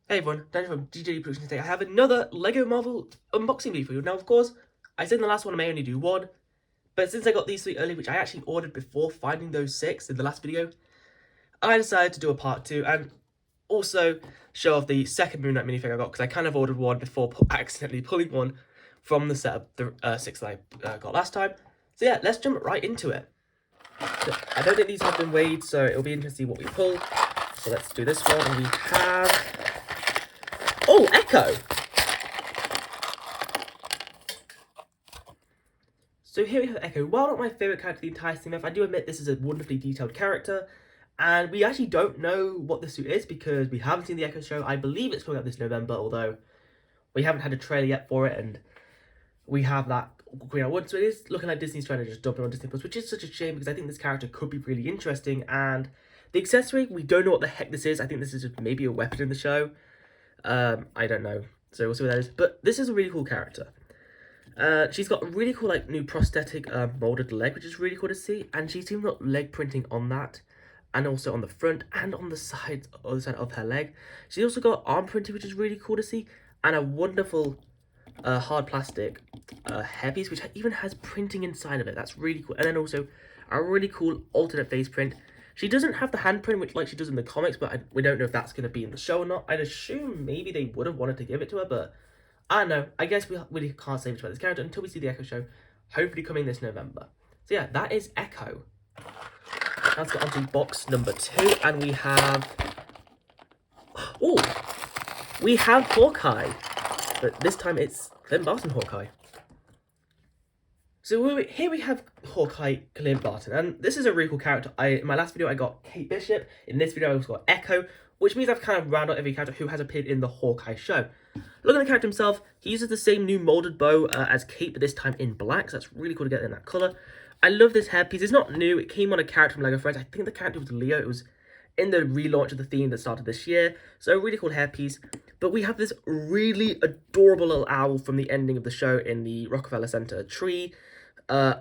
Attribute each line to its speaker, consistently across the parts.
Speaker 1: Hey everyone, Daniel from DJ Productions today. I have another LEGO Marvel unboxing video for you. Now, of course, I said in the last one I may only do one, but since I got these 3 early, which I actually ordered before finding those 6 in the last video, I decided to do a part 2 and also show off the second Moon Knight minifigure I got, because I kind of ordered one before accidentally pulling one from the set of the 6 that I got last time. So yeah, let's jump right into it. So, I don't think these have been weighed, so it'll be interesting what we pull. So let's do this one, and we have... Oh, Echo! So here we have Echo. While not my favourite character of the entire CMF, I do admit this is a wonderfully detailed character, and we actually don't know what the suit is because we haven't seen the Echo show. I believe it's coming out this November, although we haven't had a trailer yet for it, and we have that Green Out, so it is looking like Disney's trying to just dump it on Disney+, which is such a shame because I think this character could be really interesting, and the accessory, we don't know what the heck this is. I think this is just maybe a weapon in the show. I don't know, so we'll see what that is, but this is a really cool character. She's got a really cool, like, new prosthetic molded leg, which is really cool to see, and she's even got leg printing on that, and also on the front and on the side, other side of her leg. She's also got arm printing, which is really cool to see, and a wonderful hard plastic hairpiece, which even has printing inside of it. That's really cool, and then also a really cool alternate face print. She doesn't have the handprint, which like she does in the comics, but we don't know if that's going to be in the show or not. I'd assume maybe they would have wanted to give it to her, but I don't know. I guess we really can't say much about this character until we see the Echo show, hopefully coming this November. So yeah, that is Echo. Now let's get on to box number 2, and we have... Oh! We have Hawkeye, but this time it's Clint Barton Hawkeye. So here we have Hawkeye, Clint Barton, and this is a really cool character. In my last video I got Kate Bishop, in this video I also got Echo, which means I've kind of rounded out every character who has appeared in the Hawkeye show. Looking at the character himself, he uses the same new molded bow as Kate, but this time in black, so that's really cool to get in that colour. I love this hairpiece. It's not new, it came on a character from LEGO Friends. I think the character was Leo. It was in the relaunch of the theme that started this year, so a really cool hairpiece. But we have this really adorable little owl from the ending of the show in the Rockefeller Center tree.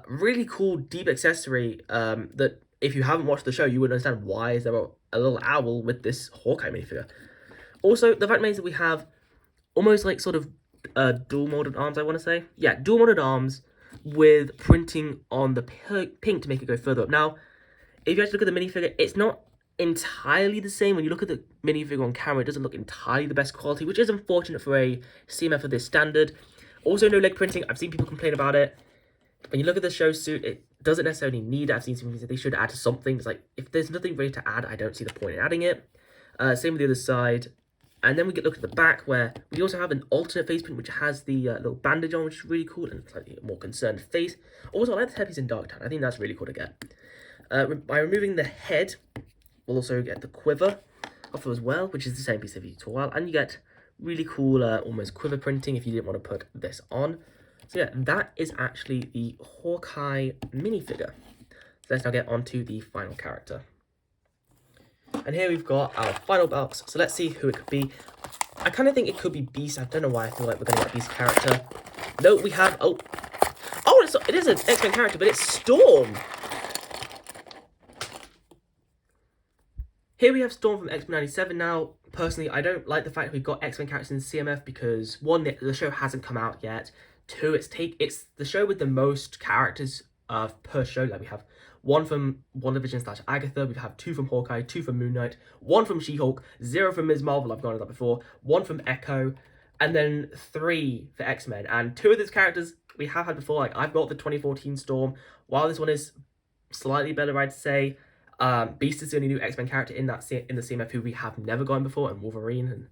Speaker 1: Really cool deep accessory that if you haven't watched the show, you would understand why is there a little owl with this Hawkeye minifigure. Also, the fact remains that we have almost like sort of dual molded arms, I want to say. Yeah, dual molded arms with printing on the pink to make it go further up. Now, if you actually look at the minifigure, it's not entirely the same. When you look at the minifigure on camera, it doesn't look entirely the best quality, which is unfortunate for a CMF of this standard. Also, no leg printing. I've seen people complain about it. When you look at the show suit, it doesn't necessarily need it. I've seen some people say they should add something. It's like, if there's nothing really to add, I don't see the point in adding it. Same with the other side. And then we look at the back, where we also have an alternate face print, which has the little bandage on, which is really cool, and slightly more concerned face. Also, I like the headpiece in Dark Town. I think that's really cool to get. By removing the head, we'll also get the quiver off as well, which is the same piece of used for a while. And you get really cool, almost quiver printing if you didn't want to put this on. So yeah, that is actually the Hawkeye minifigure. So let's now get on to the final character. And here we've got our final box, so let's see who it could be. I kind of think it could be Beast. I don't know why I feel like we're going to get Beast character. No, we have... Oh, it is an X-Men character, but it's Storm. Here we have Storm from X-Men 97. Now, personally, I don't like the fact we've got X-Men characters in CMF because, one, the show hasn't come out yet. Two, it's the show with the most characters per show. Like, we have 1 from WandaVision / Agatha, we have 2 from Hawkeye, 2 from Moon Knight, 1 from She-Hulk, 0 from Ms. Marvel, I've gone over that before, 1 from Echo, and then 3 for X-Men. And 2 of these characters we have had before. Like, I've got the 2014 Storm. While this one is slightly better, I'd say, Beast is the only new X-Men character in the CMF who we have never gotten before, and Wolverine, and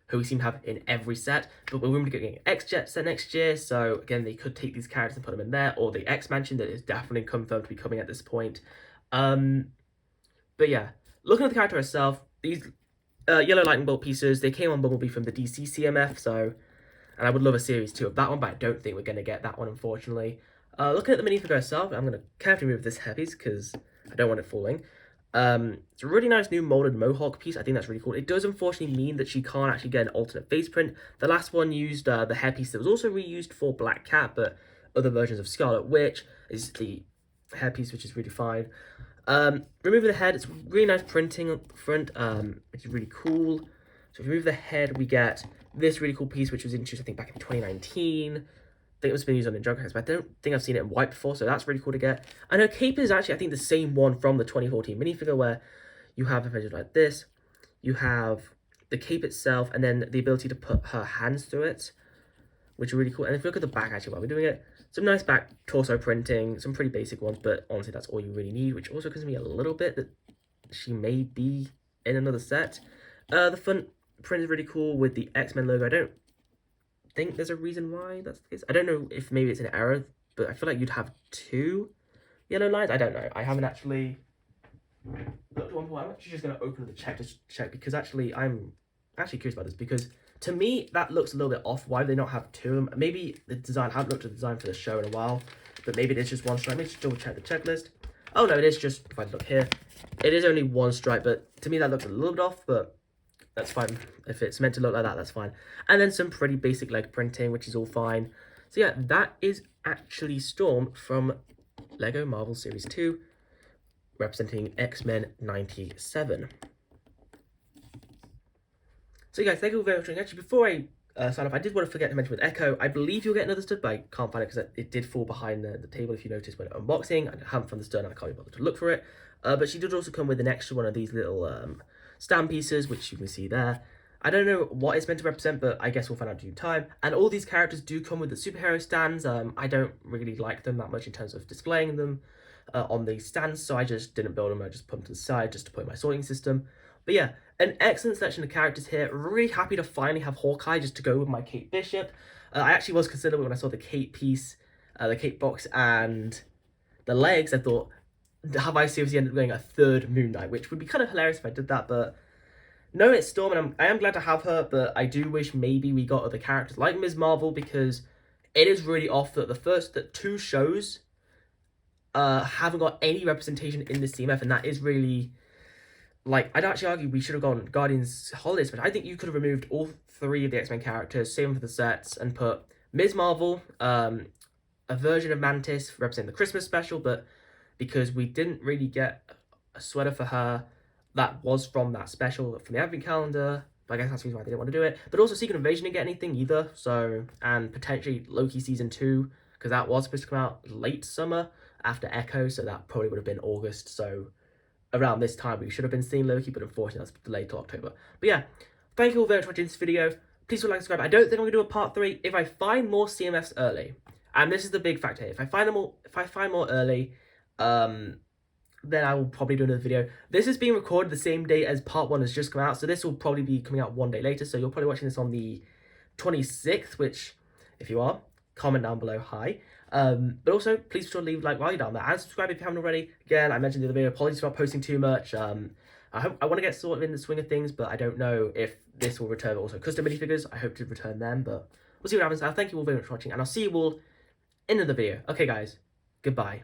Speaker 1: who we seem to have in every set. But we're going to be getting an X-Jet set next year, so again, they could take these characters and put them in there, or the X-Mansion that is definitely confirmed to be coming at this point. But yeah, looking at the character herself, these yellow lightning bolt pieces, they came on Bumblebee from the DC CMF, so, and I would love a series 2 of that one, but I don't think we're going to get that one, unfortunately. Looking at the minifigure herself, I'm going to carefully remove this hairpiece because I don't want it falling. It's a really nice new molded mohawk piece. I think that's really cool. It does unfortunately mean that she can't actually get an alternate face print. The last one used the hairpiece that was also reused for Black Cat, but other versions of Scarlet Witch is the hairpiece, which is really fine. Removing the head, it's really nice printing up front, which is really cool. So if we remove the head, we get this really cool piece, which was introduced, I think, back in 2019. I think it was been used on the Joker, but I don't think I've seen it in white before, so that's really cool to get. And her cape is actually, I think, the same one from the 2014 minifigure, where you have a version like this. You have the cape itself, and then the ability to put her hands through it, which are really cool. And if you look at the back, actually, while we're doing it, some nice back torso printing, some pretty basic ones, but honestly, that's all you really need, which also gives me a little bit that she may be in another set. The front print is really cool with the X-Men logo. I don't think there's a reason why that's the case. I don't know if maybe it's an error, but I feel like you'd have 2 yellow lines. I don't know. I haven't actually looked at one point. I'm actually just going to open the check to check, because actually I'm actually curious about this, because to me that looks a little bit off. Why do they not have 2 of them? Maybe the design, I haven't looked at the design for the show in a while, but maybe it's just 1 stripe. Let me just double check the checklist. Oh no, it is just, if I look here, it is only 1 stripe, but to me that looks a little bit off, but that's fine. If it's meant to look like that, that's fine. And then some pretty basic leg printing, which is all fine. So yeah, that is actually Storm from Lego Marvel Series 2, representing X-Men 97. So guys, thank you very much for watching. Actually, before I sign off, I did want to forget to mention with Echo, I believe you'll get another stud, but I can't find it because it did fall behind the table, if you noticed when unboxing. I haven't found the stud and I can't be bothered to look for it. But she did also come with an extra one of these little stand pieces, which you can see there. I don't know what it's meant to represent, but I guess we'll find out in due time. And all these characters do come with the superhero stands. I don't really like them that much in terms of displaying them on the stands, so I just didn't build them. I just put them to the side just to put in my sorting system. But yeah, an excellent selection of characters here. Really happy to finally have Hawkeye just to go with my Kate Bishop. I actually was considering when I saw the Kate piece, the Kate box, and the legs, I thought, have I seriously ended up getting a 3rd Moon Knight, which would be kind of hilarious if I did that, but no, it's Storm, and I am glad to have her, but I do wish maybe we got other characters like Ms. Marvel, because it is really off that the first 2 shows haven't got any representation in the CMF, and that is really, like, I'd actually argue we should have gone Guardians Holidays, but I think you could have removed all 3 of the X-Men characters, same for the sets, and put Ms. Marvel, a version of Mantis representing the Christmas special, but because we didn't really get a sweater for her that was from that special from the Advent calendar, but I guess that's the reason why they didn't want to do it. But also Secret Invasion didn't get anything either, so, and potentially Loki Season 2, because that was supposed to come out late summer after Echo, so that probably would have been August, so around this time we should have been seeing Loki, but unfortunately that's delayed till October. But yeah, thank you all very much for watching this video. Please like and subscribe. I don't think I'm going to do a part 3 if I find more CMFs early. And this is the big factor here. If I find more early, then I will probably do another video. This is being recorded the same day as part 1 has just come out, so this will probably be coming out 1 day later, so you're probably watching this on the 26th, which, if you are, comment down below hi. But also, please be sure to leave a like while you're down there, and subscribe if you haven't already. Again, I mentioned in the other video, apologies for not posting too much. I want to get sort of in the swing of things, but I don't know if this will return also custom minifigures. I hope to return them, but we'll see what happens. Thank you all very much for watching, and I'll see you all in another video. Okay, guys, goodbye.